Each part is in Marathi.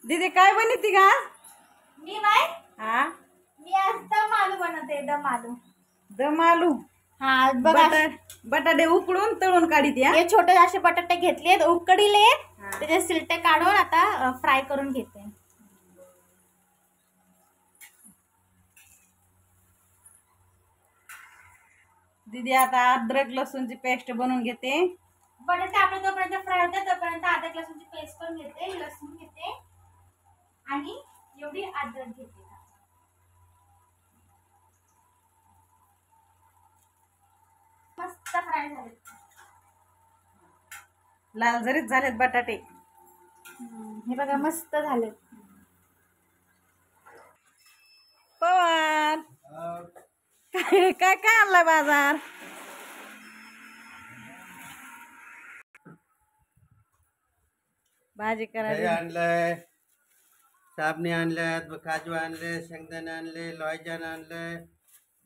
दीदी काय बनवती का? मी नाही. हा मी आज दम आलू बनवते. दम आलू. दम आलू. हा बघा, बटाटे उकडून तळून काढीत या. हे छोटे असे बटाटे घेतलेत, उकडीले, त्याचे सिलटे काढून आता फ्राय करून घेते. दीदी आता अद्रक लसूणची पेस्ट बनवून घेते. बटाटे आपले तोपर्यंत फ्राय होते तोपर्यंत अद्रक लसूणची पेस्ट करून घेते, लसूण घेते आणि एवढी अद्रक घेते. मस्त फ्राय झाले. लाल जरीत झालेत बटाटे. हे बघा मस्त झाले. पवन काय काय काय आणलाय बाजार? भाजी दही करायची. आणलंय, साबणे आणल्यात, काजू आणले, शेंगदाणे आणले, लोयजान आणलंय,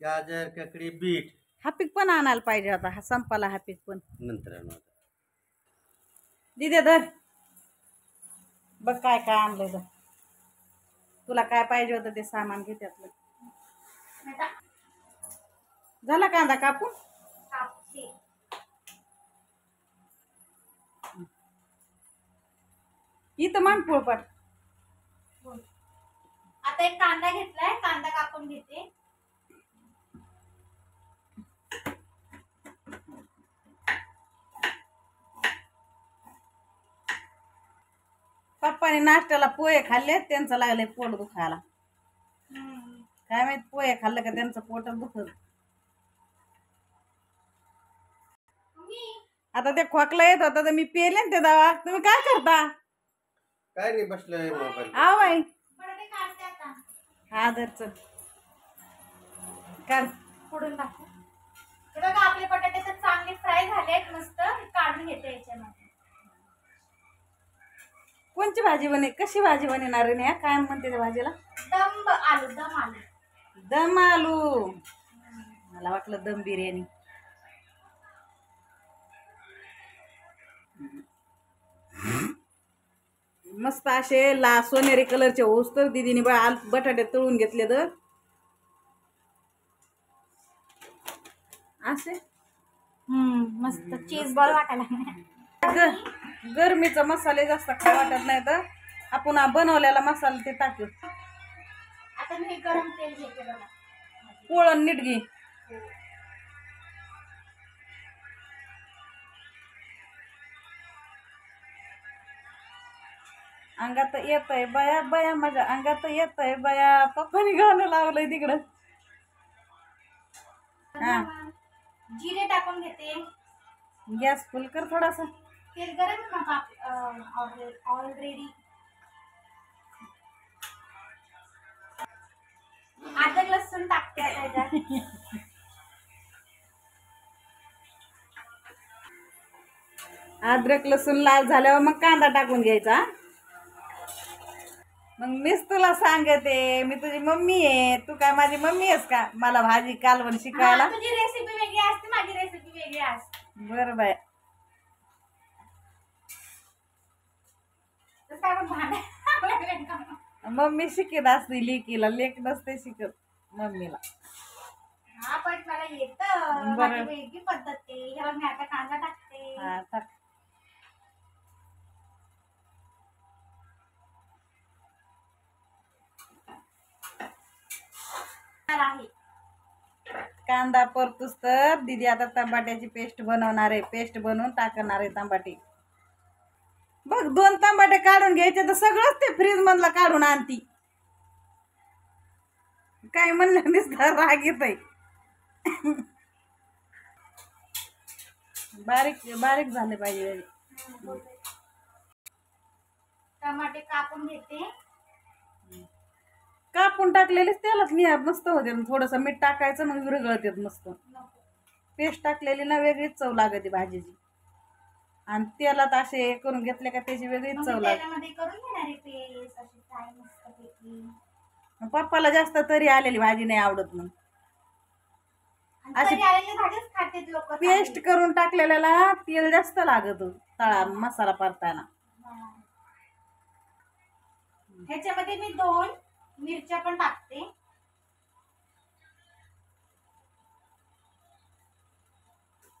गाजर, ककडी, बीट. हापीक पण आणायला पाहिजे आता. हा संपाला हापीक पण. नंतर आणू आता. दीदी धर बघ काय काय आणलंय बघ. तुला काय पाहिजे होतं ते सामान घे त्यातलं. झाला कांदा कापून? इथं मान पोळपाट. आता एक कांदा घेतलाय, कांदा कापून घेते. पप्पाने नाश्त्याला पोहे खाल्ले, त्यांचं लागले पोट दुखायला. काय माहित पोहे खाल्लं का त्यांचं पोट दुखत. आता ते खोकला येत होता तर मी पेले ना ते दवा. तुम्ही काय करता? काय नाही, बसलोय मोबाईल. आ बाई बटाटे काढते आता. हा धरच काढ. फोडून टाकू. हे बघा आपले बटाटे तर चांगले फ्राय झालेत, मस्त काढून घेते याच्यामध्ये. कोणची भाजी बने? कशी भाजी बनणार रे? न्या काय म्हणते त्या भाजीला? दम आलू. दम आलू. दम आलू. मला वाटलं दम बिर्याणी. मस्त असे सोनेरी कलरचे होस तर दीदीने बटाटे तळून घेतले तर असे मस्त चीज बॉल वाटायला. गरमीचा मसाले जास्त खा वाटत नाही तर आपण बनवलेला मसाला ते टाकू. आता मी गरम तेल घेते बघा. पोळण नीट घे. अंगात येत आहे बया बया, माझ्या अंगात येत आहे बया. पप्पानी गाणं लावलंय तिकडं. हा जिरे टाकून घेते. गॅस फुल कर थोडासा. तेल गरम ऑलरेडी. अद्रक लसूण टाकते आता याच्यात. अद्रक लसूण लाल झाल्यावर मग कांदा टाकून घ्यायचा. मग मीच तुला सांगते, मी तुझी मम्मी आहे. तू काय माझी मम्मी आहेस का मला भाजी कालवण शिकायला? तुझी रेसिपी वेगळी असते, माझी रेसिपी वेगळी असते. बरं बाय. मम्मी शिकत असते लेकीला, लेक नसते शिकत मम्मीला. हा पण मला येतं. माझी वेगळी पद्धत आहे. ह्याला मी आता कांदा टाकते. हा टाक. कांदा परतूस तर दीदी आता टमाट्याची पेस्ट बनवणार आहे. पेस्ट बनवून टाकणार आहे टमाटे. बघ 2 टमाटे काढून घ्यायचे तर सगळंच ते फ्रीज मधला काढून आणती. काय म्हणलं नुसतं राग येत आहे. बारीक बारीक झाले पाहिजे. टमाटे कापून घेते. कापून टाकलेलेच तेलात निहार मस्त होते. थोडस मीठ टाकायचं मग विरघळत येत मस्त. पेस्ट टाकलेली ना वेगळीच चव लागते भाजीची. आणि तेलात असे करून घेतले का त्याची वेगळीच चव लागते. पप्पाला जास्त तरी आलेली भाजी नाही आवडत. मग पेस्ट करून टाकलेल्याला तेल जास्त लागत तळा मसाला परतायला. ह्याच्यामध्ये मी 2 मिरच्या पण टाकते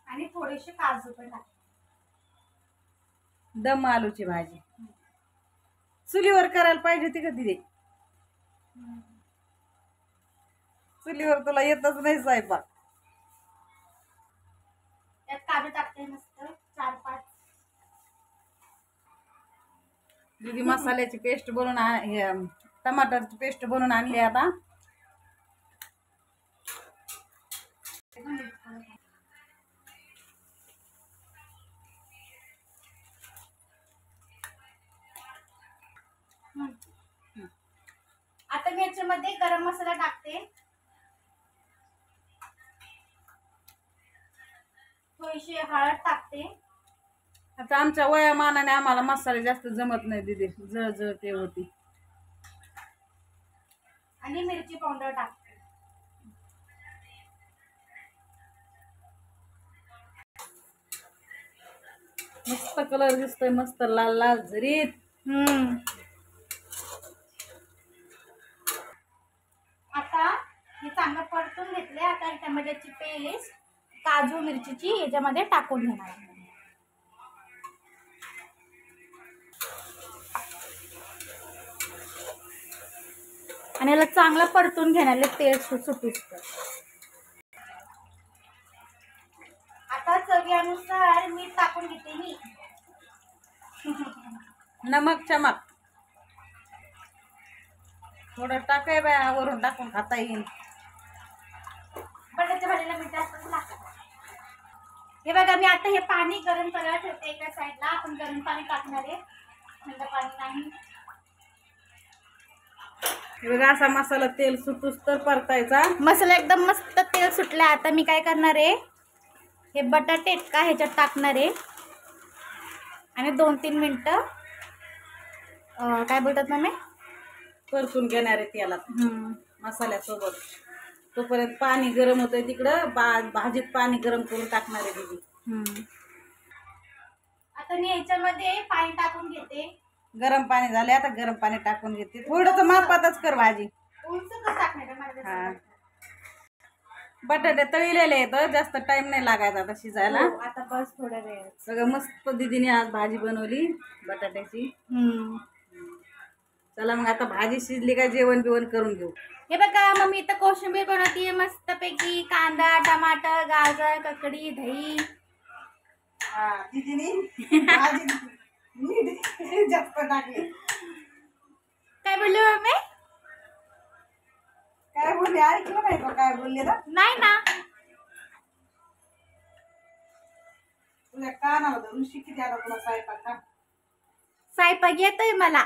आणि थोडेसे काजू पण टाकते. दम आलूची भाजी चुलीवर करायला पाहिजे ती का दिदी? चुलीवर तुला येतच नाही स्वयंपाक. त्यात काजू टाकते मस्त 4-5. दिदी मसाल्याची पेस्ट बनवून टमाटरची पेस्ट बनवून आणली आता. आता मी याच्यामध्ये गरम मसाला टाकते, थोडीशी हळद टाकते. आता आमच्या वयामानाने आम्हाला मसाले जास्त जमत नाही दिदी, जळ ते होती. आणि मिरची पावडर टाकते. मस्त कलर दिसतोय, मस्त लाल लाल झरीत. आता हे चांगलं परतून घेतले. आता टमाट्याची पेस्ट, काजू मिरचीची याच्यामध्ये टाकून घेणार आहे. आणि याला चांगलं परतून घेणार आहे, तेल सुटूस. आता चवीनुसार मीठ टाकून घेते मी. नमक चमक थोडं टाकाय बाया, वरून टाकून खाता येईल. बटाट्याच्या भाजीला मीठ जास्त लागतं. हे बघा, मी आता हे पाणी गरम करायला ठेवते एका साईडला. आपण गरम पाणी टाकणार आहे, थंड पाणी नाही. हे बघा, असा मसाला तेल सुटूस तर परतायचा. मसाला एकदम मस्त तेल सुटला. आता मी काय करणार आहे, हे बटाटे का ह्याच्यात टाकणार आहे आणि 2-3 मिनिटं काय बोलतात ना मी, परतून घेणार आहे तेलात मसाल्यासोबत. तोपर्यंत पाणी गरम होतंय तिकडं, भाजीत पाणी गरम करून टाकणार आहे दिदी. आता मी ह्याच्यामध्ये पाणी टाकून घेते. गरम पाणी झाले, आता गरम पाणी टाकून घेते. थोडंसं मापातच कर भाजी. उंच कसं टाकणार आहे मला हा, त्याचं? बटाटे तळलेले आहेत, जास्त टाइम नाही लागायचा आता शिजायला. हो, आता बस थोडा वेळ. सगळं मस्त दीदीने आज भाजी बनवली बटाट्याची. चला मग आता भाजी शिजली का जेवण बिवण करून घेऊ. हे बघा, मम्मी इथं कोशिंबीर बनवतीये मस्तपैकी. कांदा, टमाटर, गाजर, ककडी, दही. दीदीने भाजी मीठ जास्त टाकले. काय बोलली मम्मी? काय बोलले ऐकलं नाही का काय बोलले ना? नाही ना. तुला कानाला धरून शिकते आता तुला स्वयंपाक का? स्वयंपाक येतोय मला.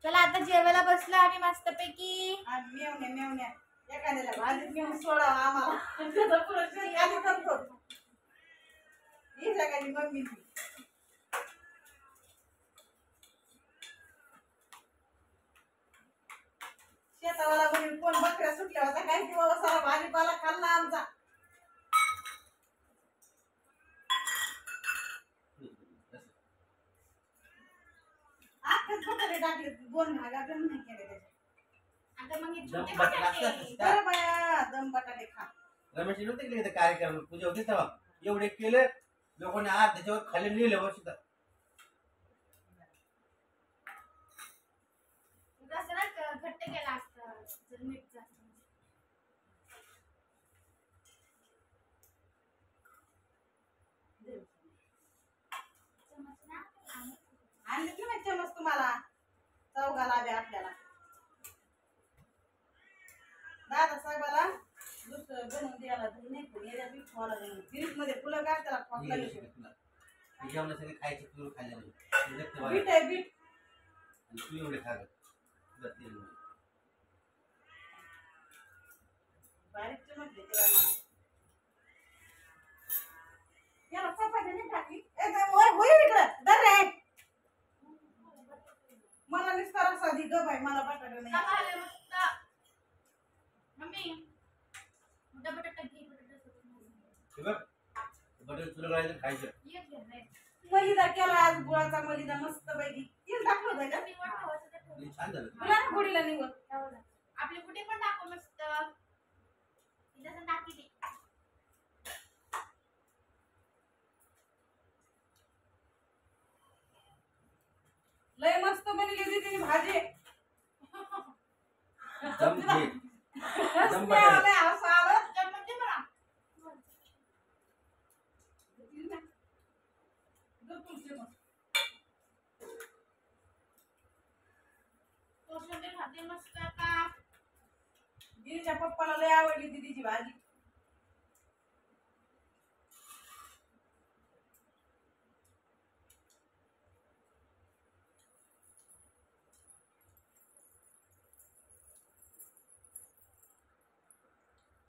चला आता जेवायला बसलो आम्ही मस्तपैकी. मेवण्या एखाद्याला भाजीत नेऊन सोडावं आम्हाला. त्याचं पुरस्कार आम्ही करतो. ही सगळ्यांनी मम्मी शेतावाला म्हणून कोण बकऱ्या सुटल्या होत्या काय किंवा सारा भाजीपाला खाल्ला आमचा. आखच बटाटे टाकले, 2 भागा पण नाही केले त्याचे. आता मग हे दम छोटे बटाटे बटाटे. बरं बाया, दम बटाटे खा. रमेश नव्हते केले ते कार्यक्रम पूजा होती तेव्हा एवढे केले लोकांनी आज त्याच्यावर खाली लिहिलं वर्षी. जसं ना घट्ट केला असतं जर मीठ जास्त. आणली की नाही चमच तुम्हाला चौघाला बी आपल्याला. दादा साहेबाला दुसरं बनवून द्यायला नाही पण याला बी खोला फ्रीज मध्ये फुलं काय त्याला खोकला येतो. जेवण सगळे खायचे तू खाल्ले बीट आहे बीट. तू एवढे खा बारीक चमच दे तेव्हा मला. याला चपाती नाही टाकली. होय इकडं दर रे. मला नुसता रस्सा दे ग बाई, मला बटाटा नाही. चांगलं मस्त. मम्मी मोठा बटाटा घे. बटाटा हॉटेल तुला राहायचं खायचं. एक घे रे. मलिदा केला आज, गुळाचा मलिदा मस्त पैकी. तेल टाकलं होतं का? निवड ठेवायचं ते ठेव. आणि छान झालं. तुला ना गोडीला निवड. ठेवलं. आपली कुठे पण टाकू मस्त. इथं टाकी दे. लय मस्त बनली होती ती भाजी. दम घे. दम लय बटाटा. हसू आलं. चम्मच दे मला. कोशिंबीर खाते मस्त का. गिरीच्या पप्पाला लय आवडली होती तिची भाजी.